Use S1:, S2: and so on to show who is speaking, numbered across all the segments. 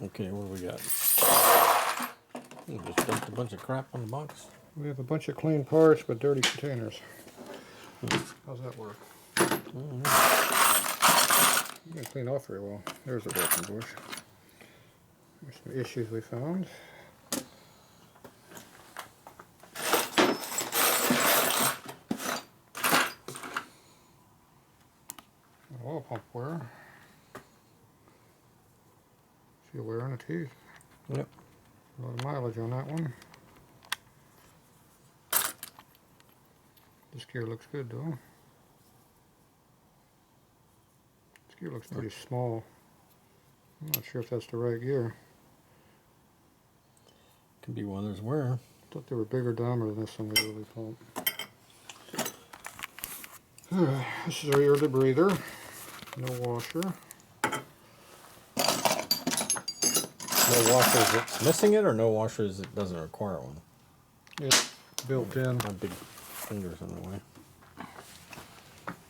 S1: Okay, what do we got? We just dumped a bunch of crap on the box.
S2: We have a bunch of clean parts but dirty containers. How's that work? You can clean off very well. There's a broken bush. There's some issues we found. Oil pump wear. See wear on the teeth.
S1: Yep.
S2: A lot of mileage on that one. This gear looks good though. This gear looks pretty small. I'm not sure if that's the right gear.
S1: Could be one there's wear.
S2: I thought they were bigger diameter than this one they really pump. Alright, this is our air debreather. No washer.
S1: No washers it's missing it, or no washers it doesn't require one?
S2: It's built in.
S1: My big fingers in the way.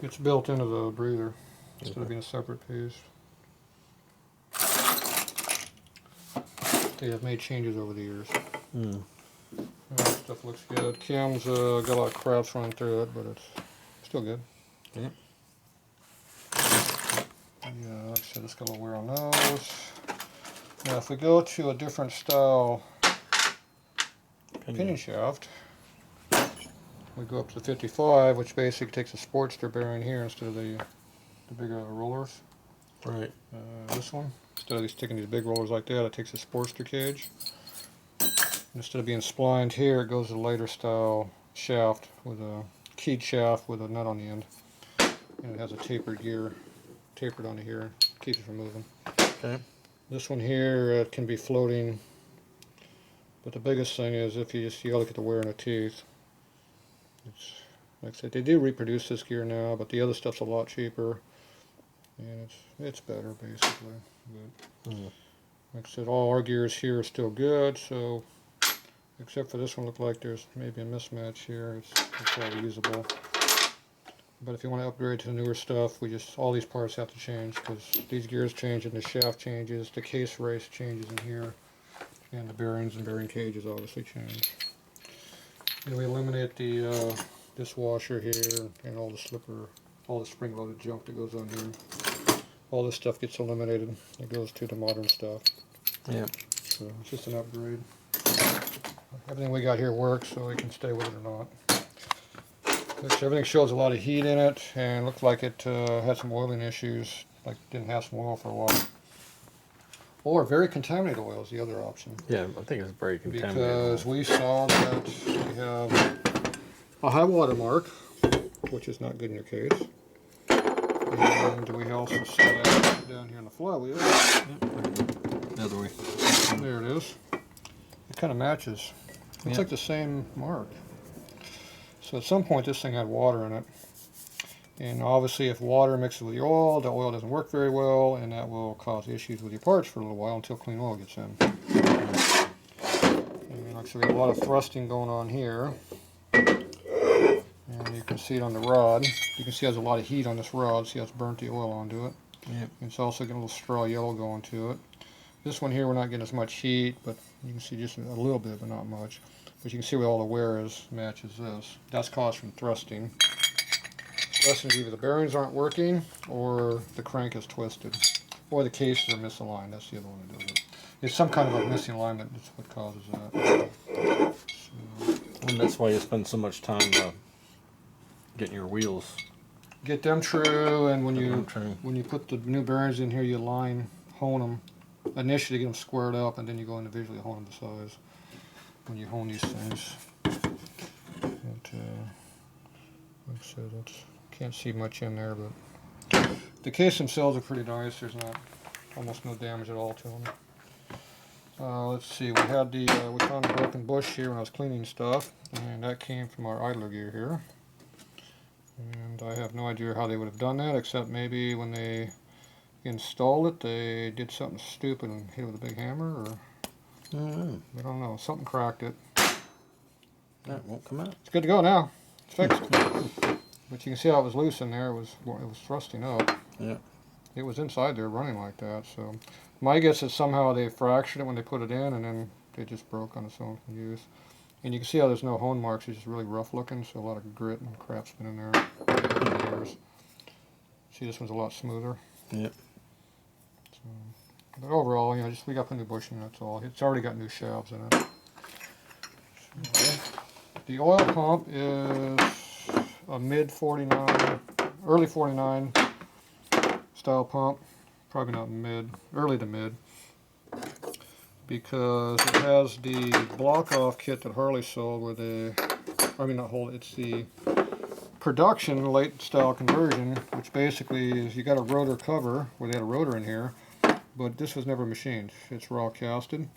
S2: It's built into the breather instead of being a separate piece. They have made changes over the years. That stuff looks good. Cam's got a lot of cracks running through it, but it's still good.
S1: Yep.
S2: Yeah, like I said, it's got a little wear on those. Now, if we go to a different style pinion shaft, we go up to the 55, which basically takes a Sportster bearing here instead of the bigger rollers.
S1: Right.
S2: This one, instead of taking these big rollers like that, it takes a Sportster cage. Instead of being splined here, it goes to a later style shaft with a keyed shaft with a nut on the end, and it has a tapered gear, tapered onto here, keeps it from moving.
S1: Okay.
S2: This one here can be floating, but the biggest thing is if you gotta look at the wear in the teeth. It's, like I said, they do reproduce this gear now, but the other stuff's a lot cheaper, and it's better basically. But like I said, all our gears here are still good, so except for this one, look like there's maybe a mismatch here. It's all usable. But if you want to upgrade to the newer stuff, all these parts have to change, because these gears change and the shaft changes, the case race changes in here, and the bearings and bearing cages obviously change. And we eliminate the this washer here and all the spring-loaded junk that goes on here. All this stuff gets eliminated. It goes to the modern stuff.
S1: Yeah.
S2: So it's just an upgrade. Everything we got here works, so we can stay with it or not. Everything shows a lot of heat in it, and looked like it had some oiling issues, like didn't have some oil for a while. Or very contaminated oil is the other option.
S1: Yeah, I think it's very contaminated.
S2: Because we saw that we have a high water mark, which is not good in your case. And we also saw that down here in the flywheel.
S1: The other way.
S2: There it is. It kind of matches. It's like the same mark. So at some point this thing had water in it. And obviously if water mixes with the oil doesn't work very well, and that will cause issues with your parts for a little while until clean oil gets in. And like I said, we have a lot of thrusting going on here. And you can see it on the rod. You can see there's a lot of heat on this rod. See how it's burnt the oil onto it.
S1: Yep.
S2: It's also getting a little straw yellow going to it. This one here we're not getting as much heat, but you can see just a little bit, but not much. But you can see where all the wear is, matches this. That's caused from thrusting. Thrusting is either the bearings aren't working, or the crank is twisted, or the cases are misaligned. That's the other one that does it. It's some kind of a missing alignment that's what causes that. So,
S1: And that's why you spend so much time getting your wheels.
S2: get them true, and when you put the new bearings in here, you hone them. Initially, get them squared up, and then you go individually hone them to size when you hone these things. But, like I said, can't see much in there, but the case themselves are pretty nice. There's almost no damage at all to them. Let's see, we found a broken bush here when I was cleaning stuff, and that came from our idler gear here. And I have no idea how they would have done that, except maybe when they installed it, they did something stupid and hit it with a big hammer, or I don't know, something cracked it.
S1: That won't come out.
S2: It's good to go now. It's fixed. But you can see how it was loose in there. It was thrusting up.
S1: Yeah.
S2: it was inside there running like that. So my guess is somehow they fractured it when they put it in, and then it just broke on its own use. And you can see how there's no hone marks. It's just really rough looking, so a lot of grit and crap's been in there over the years. See, this one's a lot smoother.
S1: Yep.
S2: So, but overall, you know, just we got the new bushing. That's all. It's already got new shafts in it. So, the oil pump is a mid 49, early 49 style pump. Probably not mid, early to mid, because it has the block-off kit that Harley sold with it's the production late style conversion, which basically is you got a rotor cover where they had a rotor in here, but this was never machined. It's raw casted.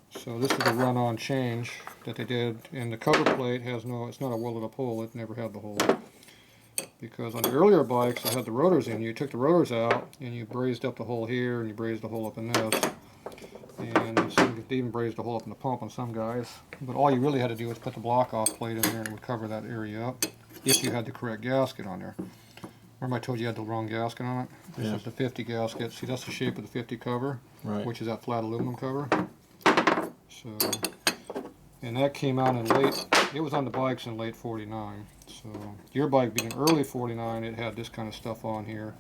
S2: So this is a run-on change that they did, and the cover plate has it's not a welded up hole. It never had the hole. Because on the earlier bikes that had the rotors in, you took the rotors out and you brazed up the hole here and you brazed the hole up in this. And they even brazed the hole up in the pump on some guys. But all you really had to do was put the block-off plate in there and it would cover that area up if you had the correct gasket on there. Remember I told you had the wrong gasket on it? This is the 50 gasket. See, that's the shape of the 50 cover,
S1: Right.
S2: which is that flat aluminum cover. So, and that came out in it was on the bikes in late 49. So your bike being early 49, it had this kind of stuff on here.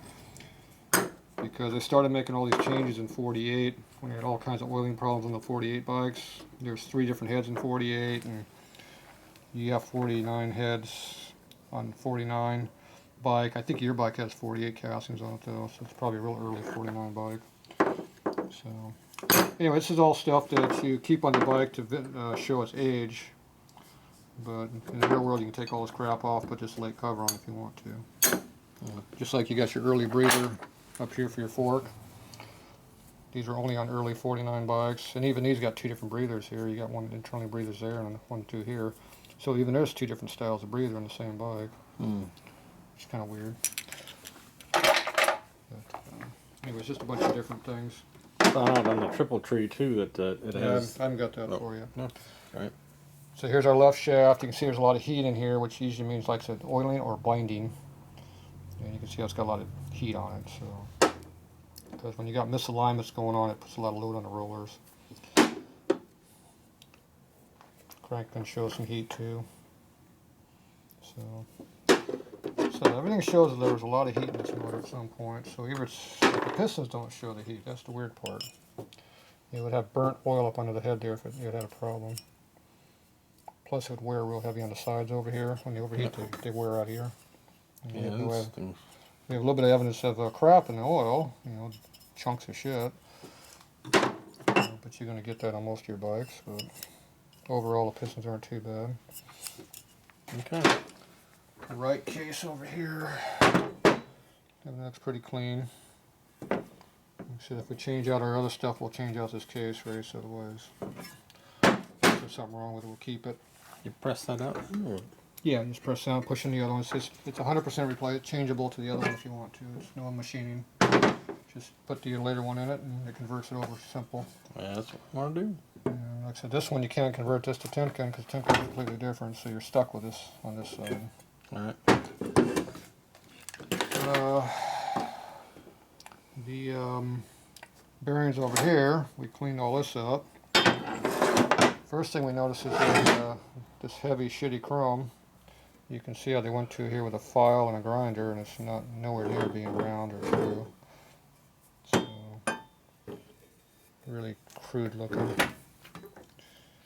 S2: Because they started making all these changes in 48, when they had all kinds of oiling problems on the 48 bikes. There's 3 different heads in 48, and you have 49 heads on 49 bike. I think your bike has 48 castings on it though, so it's probably a real early 49 bike. So anyway, this is all stuff that you keep on the bike to show its age. But in the real world, you can take all this crap off, put this late cover on if you want to. Just like you got your early breather up here for your fork. These are only on early 49 bikes, and even these got 2 different breathers here. You got one internally breathers there and 1, 2 here. So even there's 2 different styles of breather on the same bike. It's kind of weird. But, anyway, it's just a bunch of different things.
S1: Found out on the triple tree too that it has.
S2: I haven't got that for you.
S1: No. Right.
S2: So here's our left shaft. You can see there's a lot of heat in here, which usually means like I said, oiling or binding. And you can see how it's got a lot of heat on it. So, because when you got misalignments going on, it puts a lot of load on the rollers. Crank can show some heat too. So everything shows that there was a lot of heat in this motor at some point. So either the pistons don't show the heat. That's the weird part. You would have burnt oil up under the head there if you had a problem. Plus it would wear real heavy on the sides over here. When they overheat, they wear out here. And
S1: Yeah,
S2: we have a little bit of evidence of crap in the oil, you know, chunks of shit. But you're going to get that on most of your bikes. But overall, the pistons aren't too bad.
S1: Okay.
S2: The right case over here, everything looks pretty clean. Like I said, if we change out our other stuff, we'll change out this case race otherwise. If there's something wrong with it, we'll keep it.
S1: You press that out?
S2: Yeah, just press down, push in the other one. It's 100% changeable to the other one if you want to. It's no machining. Just put the later one in it and it converts it over simple.
S1: Yeah, that's what I want to do.
S2: And like I said, this one you can't convert this to Timken because Timken is completely different, so you're stuck with this on this side.
S1: Alright.
S2: The bearings over here, we cleaned all this up. First thing we notice is this heavy shitty chrome. You can see how they went to here with a file and a grinder, and it's not nowhere near being round or true. So really crude looking.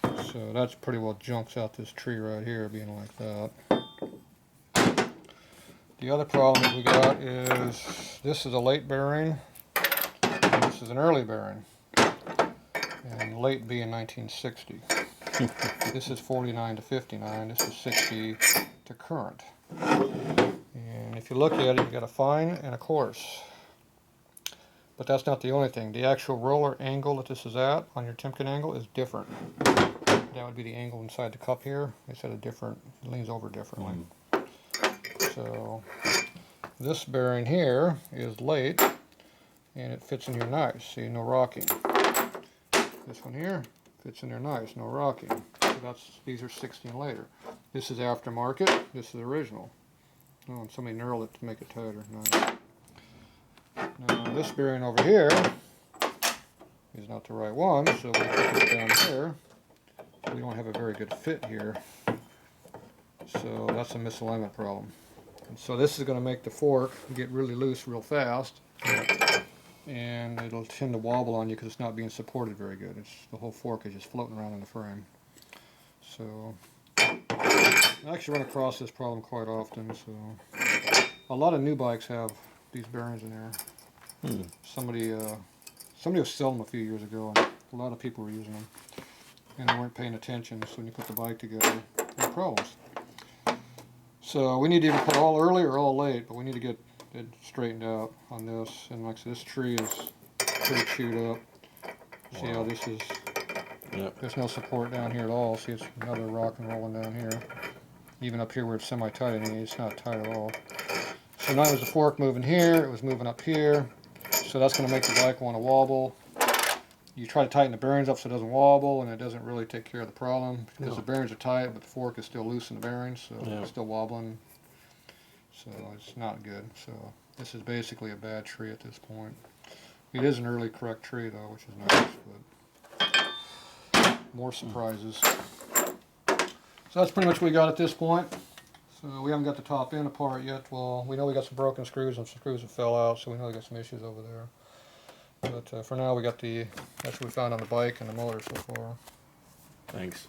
S2: So that's pretty well junks out this tree right here being like that. The other problem that we got is this is a late bearing and this is an early bearing. And late being 1960. This is 49 to 59, this is 60 to current. And if you look at it, you got a fine and a coarse. But that's not the only thing. The actual roller angle that this is at on your Timken angle is different. That would be the angle inside the cup here. It's at a different, it leans over differently. So this bearing here is late and it fits in here nice. See, no rocking. This one here fits in there nice, no rocking. So these are 16 later. This is aftermarket, this is original. Oh, and somebody knurled it to make it tighter. Nice. Now this bearing over here is not the right one, so we put this down here. We don't have a very good fit here. So that's a misalignment problem. And so this is going to make the fork get really loose real fast. And it'll tend to wobble on you because it's not being supported very good. The whole fork is just floating around in the frame. So I actually run across this problem quite often. So a lot of new bikes have these bearings in there. Somebody was selling them a few years ago, and a lot of people were using them, and they weren't paying attention. So when you put the bike together, there are problems. So we need to either put all early or all late, but we need to get it straightened out on this. And like I said, this tree is pretty chewed up. See how this is?
S1: Yep.
S2: There's no support down here at all. See, it's another rock and rolling down here. Even up here where it's semi-tight, it's not tight at all. So now there's a fork moving here. It was moving up here. So that's going to make the bike want to wobble. You try to tighten the bearings up so it doesn't wobble, and it doesn't really take care of the problem because the bearings are tight, but the fork is still loose in the bearings, so it's still wobbling. So it's not good. So this is basically a bad tree at this point. It is an early correct tree though, which is nice, but more surprises. So that's pretty much what we got at this point. So we haven't got the top end apart yet. Well, we know we got some broken screws and some screws that fell out, so we know we got some issues over there. But for now, we got that's what we found on the bike and the motor so far.
S1: Thanks.